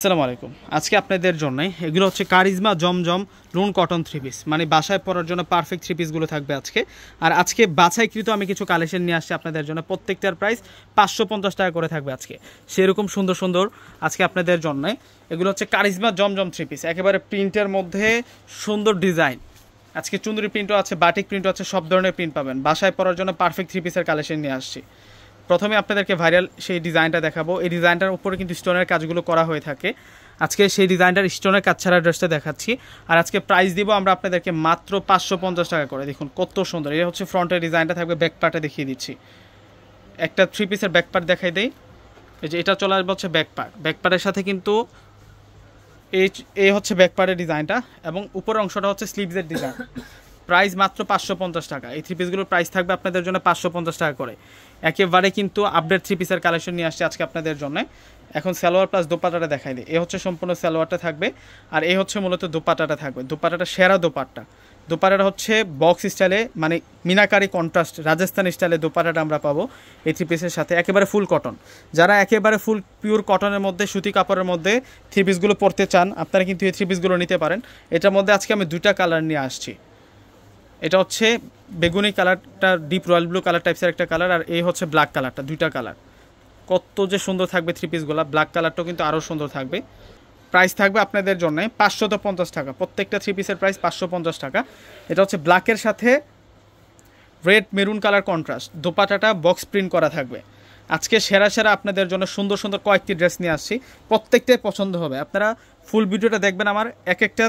আসসালামু আলাইকুম। আজকে আপনাদের জন্য এগুলো হচ্ছে কারিজমা জমজম লুন কটন থ্রি পিস, মানে বাসায় পরার জন্য পারফেক্ট থ্রি পিসগুলো থাকবে আজকে। আর আজকে বাছাইকৃত আমি কিছু কালেকশন নিয়ে আসছি আপনাদের জন্য। প্রত্যেকটার প্রাইস 550 টাকা করে থাকবে আজকে। সেরকম সুন্দর সুন্দর আজকে আপনাদের জন্য এগুলো হচ্ছে কারিজমা জমজম থ্রি পিস, একেবারে প্রিন্টের মধ্যে সুন্দর ডিজাইন। আজকে চুন্দরি প্রিন্টও আছে, বাটিক প্রিন্টও আছে, সব ধরনের প্রিন্ট পাবেন। বাসায় পরার জন্য পারফেক্ট থ্রি পিসের কালেকশন নিয়ে আসছি। প্রথমে আপনাদেরকে ভাইরাল সেই ডিজাইনটা দেখাবো। এই ডিজাইনটার উপরে কিন্তু স্টোনের কাজগুলো করা হয়ে থাকে। আজকে সেই ডিজাইনটার স্টোনের কাজ ছাড়া ড্রেসটা দেখাচ্ছি। আর আজকে প্রাইস দিব আমরা আপনাদেরকে মাত্র 550 টাকা করে। দেখুন কত সুন্দর। এটা হচ্ছে ফ্রন্টের ডিজাইনটা থাকবে, ব্যাক পার্টে দেখিয়ে দিচ্ছি। একটা থ্রি পিসের ব্যাক পার্ট দেখাই দেই। এই যে এটা চলে আসবে হচ্ছে ব্যাক পার্ট। ব্যাক পার্টের সাথে কিন্তু এই হচ্ছে ব্যাক পার্টের ডিজাইনটা, এবং উপরের অংশটা হচ্ছে স্লিভসের ডিজাইন। প্রাইস মাত্র 550 টাকা। এই থ্রি পিসগুলোর প্রাইস থাকবে আপনাদের জন্য 550 টাকা করে। একেবারে কিন্তু আপডেট থ্রি পিসের কালেকশন নিয়ে আসছে আজকে আপনাদের জন্য। এখন সালোয়ার প্লাস দোপাট্টাটা দেখাই দিই। এই হচ্ছে সম্পূর্ণ সালোয়ারটা থাকবে, আর এই হচ্ছে মূলত দোপাট্টাটা থাকবে। দোপাট্টাটা সেরা দোপাট্টা। দোপাট্টাটা হচ্ছে বক্স স্টাইলে, মানে মিনাকারি কন্ট্রাস্ট রাজস্থান স্টাইলে দোপাট্টাটা আমরা পাবো এই থ্রি পিসের সাথে। একেবারে ফুল কটন। যারা একেবারে ফুল পিওর কটনের মধ্যে, সুতি কাপড়ের মধ্যে থ্রি পিসগুলো পরতে চান, আপনারা কিন্তু এই থ্রি পিসগুলো নিতে পারেন। এটার মধ্যে আজকে আমি দুইটা কালার নিয়ে আসছি। এটা হচ্ছে বেগুনি কালারটা, ডিপ রয়্যাল ব্লু কালার টাইপসের একটা কালার, আর এই হচ্ছে ব্ল্যাক কালারটা। দুইটা কালার কত যে সুন্দর থাকবে থ্রি পিসগুলো। ব্ল্যাক কালারটাও কিন্তু আরও সুন্দর থাকবে। প্রাইস থাকবে আপনাদের জন্য 550 টাকা। প্রত্যেকটা থ্রি পিসের প্রাইস 550 টাকা। এটা হচ্ছে ব্ল্যাকের সাথে রেড মেরুন কালার কন্ট্রাস্ট। দোপাট্টাটা বক্স প্রিন্ট করা থাকবে। আজকে সেরা সেরা আপনাদের জন্য সুন্দর সুন্দর কয়েকটি ড্রেস নিয়ে আসছি, প্রত্যেকটাই পছন্দ হবে। আপনারা ফুল ভিডিওটা দেখবেন। আমার এক একটা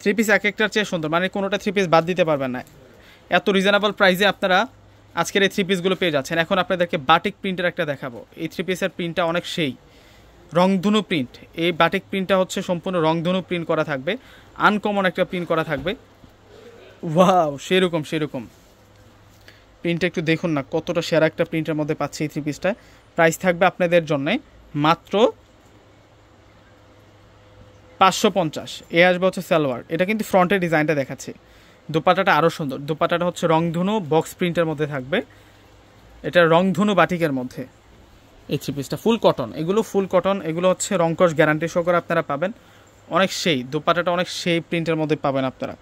থ্রি পিস এক একটার চেয়ে সুন্দর, মানে কোনোটা থ্রি পিস বাদ দিতে পারবেন না। এত রিজনেবল প্রাইসে আপনারা আজকের এই থ্রি পিসগুলো পেয়ে যাচ্ছেন। এখন আপনাদেরকে বাটিক প্রিন্টের একটা দেখাবো। এই থ্রি পিসের প্রিন্টটা অনেক সেই রংধনু প্রিন্ট। এই বাটিক প্রিন্টটা হচ্ছে সম্পূর্ণ রংধনু প্রিন্ট করা থাকবে, আনকমন একটা প্রিন্ট করা থাকবে। ওয়াও, সেরকম সেরকম প্রিন্টটা একটু দেখুন না, কতটা সেরা একটা প্রিন্টের মধ্যে পাচ্ছি এই থ্রি পিসটা। প্রাইস থাকবে আপনাদের জন্য মাত্র 550। এ আসবে হচ্ছে সালোয়ার। এটা কিন্তু ফ্রন্টের ডিজাইনটা দেখাচ্ছে। দোপাট্টাটা আরও সুন্দর। দোপাট্টাটা হচ্ছে রংধনু বক্স প্রিন্টের মধ্যে থাকবে। এটা রংধনু বাটিকের মধ্যে এই থ্রি পিসটা ফুল কটন। এগুলো ফুল কটন, এগুলো হচ্ছে রংকশ গ্যারান্টি সহকারে আপনারা পাবেন। অনেক সেই দোপাট্টাটা, অনেক সেই প্রিন্টের মধ্যে পাবেন আপনারা।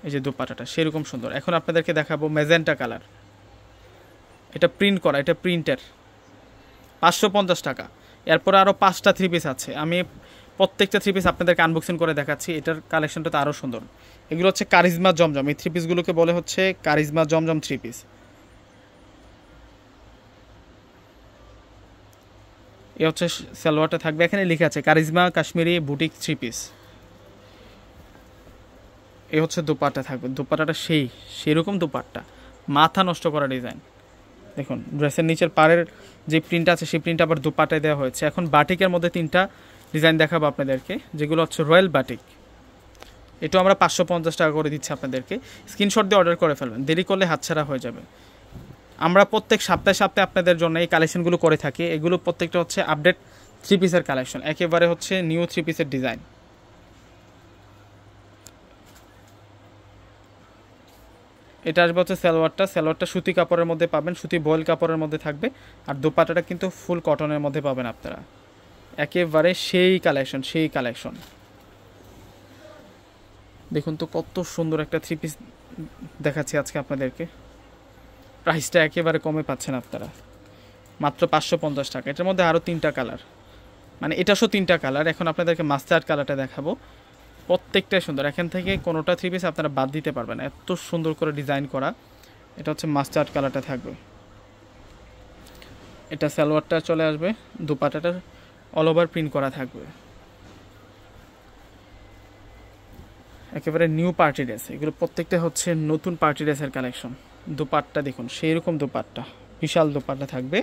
এই যে দোপাট্টাটা সেরকম সুন্দর। এখন আপনাদেরকে দেখাবো ম্যাজেন্টা কালার। এটা প্রিন্ট করা, এটা প্রিন্টের। 550 টাকা। এরপরে আরও 5টা থ্রি পিস আছে। আমি প্রত্যেকটা থ্রি পিস আপনাদেরকে আনবক্সিং করে দেখাচ্ছি। এটার কালেকশনটা তো আরও সুন্দর। এগুলো হচ্ছে কারিজমা জমজম। এই থ্রি পিসগুলোকে বলে হচ্ছে কারিজমা জমজম থ্রি পিস। এ হচ্ছে সালোয়ারটা থাকবে। এখানে লেখা আছে Karishma Kashmiri boutique three piece. এ হচ্ছে দোপাট্টা থাকবে। দোপাট্টাটা সেরকম দোপাট্টা, মাথা নষ্ট করা ডিজাইন। দেখুন ড্রেসের নিচের পাড়ের যে প্রিন্ট আছে সেই প্রিন্ট আবার দোপাট্টায় দেওয়া হয়েছে। এখন বাটিকের মধ্যে 3টা ডিজাইন দেখাবো আপনাদেরকে, যেগুলো হচ্ছে রয়্যাল বাটিক। এটাও আমরা 550 টাকা করে দিচ্ছি আপনাদেরকে। স্ক্রিনশট দিয়ে অর্ডার করে ফেলবেন, দেরি করলে হাতছাড়া হয়ে যাবে। আমরা প্রত্যেক সপ্তাহে সপ্তাহে আপনাদের জন্য এই কালেকশনগুলো করে থাকি। এগুলো প্রত্যেকটা হচ্ছে আপডেট থ্রি পিসের কালেকশন, একেবারে হচ্ছে নিউ থ্রি পিসের ডিজাইন। এটা আসবে হচ্ছে সালোয়ারটা। সালোয়ারটা সুতি কাপড়ের মধ্যে পাবেন, সুতি বয়েল কাপড়ের মধ্যে থাকবে। আর দোপাট্টাটা কিন্তু ফুল কটনের মধ্যে পাবেন আপনারা। একেবারে সেই কালেকশন, সেই কালেকশন। দেখুন তো কত সুন্দর একটা থ্রি পিস দেখাচ্ছি আজকে আপনাদেরকে। প্রাইসটা একেবারে কমে পাচ্ছেন আপনারা, মাত্র 550 টাকা। এটার মধ্যে আরও 3টা কালার, মানে এটাশো 3টা কালার। এখন আপনাদেরকে মাস্টার্ড কালারটা দেখাবো। প্রত্যেকটাই সুন্দর। এখান থেকে কোনোটা থ্রি পিস আপনারা বাদ দিতে পারবেন, এত সুন্দর করে ডিজাইন করা। এটা হচ্ছে মাস্টার্ড কালারটা থাকবে। এটা সালোয়ারটা চলে আসবে, দুপাটাটা অল ওভার প্রিন্ট করা থাকবে। একেবারে নিউ পার্টি ড্রেস। এগুলো প্রত্যেকটা হচ্ছে নতুন পার্টি ড্রেসের কালেকশন। দুপাট্টা দেখুন সেই রকম দুপাট্টা, বিশাল দুপাট্টা থাকবে।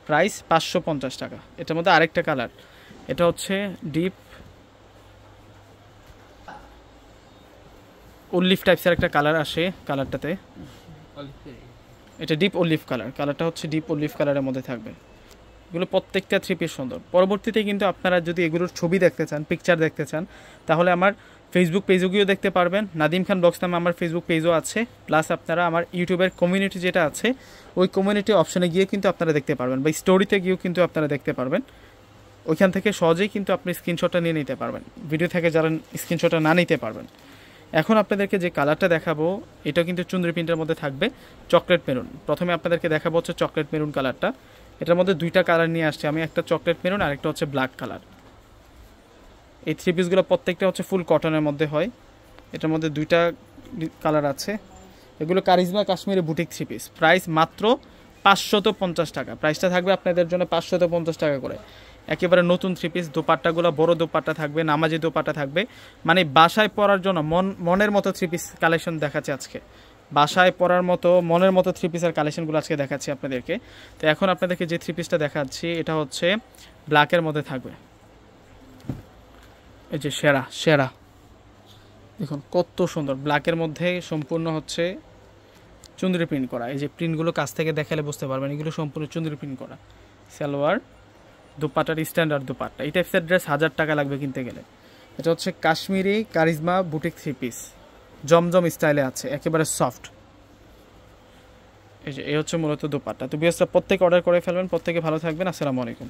প্রাইস 550 টাকা। এটার মধ্যে আরেকটা কালার, এটা হচ্ছে ডিপ অলিভ টাইপসের একটা কালার আসে কালারটাতে। এটা ডিপ অলিভ কালার। কালারটা হচ্ছে ডিপ অলিভ কালারের মধ্যে থাকবে। এগুলো প্রত্যেকটা থ্রি পিস সুন্দর। পরবর্তীতে কিন্তু আপনারা যদি এগুলোর ছবি দেখতে চান, পিকচার দেখতে চান, তাহলে আমার ফেসবুক পেজও গিয়েও দেখতে পারবেন। নাদিম খান ব্লগস নামে আমার ফেসবুক পেজও আছে। প্লাস আপনারা আমার ইউটিউবের কমিউনিটি যেটা আছে, ওই কমিউনিটি অপশানে গিয়ে কিন্তু আপনারা দেখতে পারবেন, বা স্টোরিতে গিয়েও কিন্তু আপনারা দেখতে পারবেন। ওইখান থেকে সহজেই কিন্তু আপনি স্ক্রিনশটটা নিয়ে নিতে পারবেন, ভিডিও থেকে যারা স্ক্রিনশটটা না নিতে পারবেন। এখন আপনাদেরকে যে কালারটা দেখাবো এটা কিন্তু চুনরি প্রিন্টের মধ্যে থাকবে চকলেট মেরুন। প্রথমে আপনাদেরকে দেখাবো হচ্ছে চকলেট মেরুন কালারটা। এটার মধ্যে দুইটা কালার নিয়ে আসছে আমি, একটা চকলেট মেরুন আর একটা হচ্ছে ব্ল্যাক কালার। এই থ্রি পিসগুলো প্রত্যেকটা হচ্ছে ফুল কটনের মধ্যে হয়। এটার মধ্যে দুইটা কালার আছে। এগুলো charisma Kashmiri boutique three piece, price মাত্র 550 টাকা। প্রাইসটা থাকবে আপনাদের জন্য 550 টাকা করে। একেবারে নতুন থ্রি পিস, দোপাট্টাগুলো বড় দোপাট্টা থাকবে, নামাজি দোপাট্টা থাকবে, মানে বাসায় পরার জন্য মনের মতো থ্রি পিস কালেকশন দেখাচ্ছে আজকে। বাসায় পরার মতো মনের মতো থ্রি পিসের কালেকশনগুলো আজকে দেখাচ্ছি আপনাদেরকে। তো এখন আপনাদেরকে যে থ্রি পিসটা দেখাচ্ছি এটা হচ্ছে ব্ল্যাকের মধ্যে থাকবে। এই যে সেরা দেখুন কত সুন্দর, ব্ল্যাকের মধ্যে সম্পূর্ণ হচ্ছে চুনরি প্রিন্ট করা। এই যে প্রিন্টগুলো কাছ থেকে দেখালে বুঝতে পারবেন এগুলো সম্পূর্ণ চুনরি প্রিন্ট করা। সালোয়ার, দোপাট্টার স্ট্যান্ডার্ড দোপাট্টা। এই টাইপসের ড্রেস 1000 টাকা লাগবে কিনতে গেলে। এটা হচ্ছে Kashmiri Karishma boutique three piece, Zamzam স্টাইলে আছে, একেবারে সফট। এই যে এই হচ্ছে মূলত দোপাট্টা। তো বিয়াসরা প্রত্যেকে অর্ডার করে ফেলবেন, প্রত্যেকে ভালো থাকবেন। আসসালামু আলাইকুম।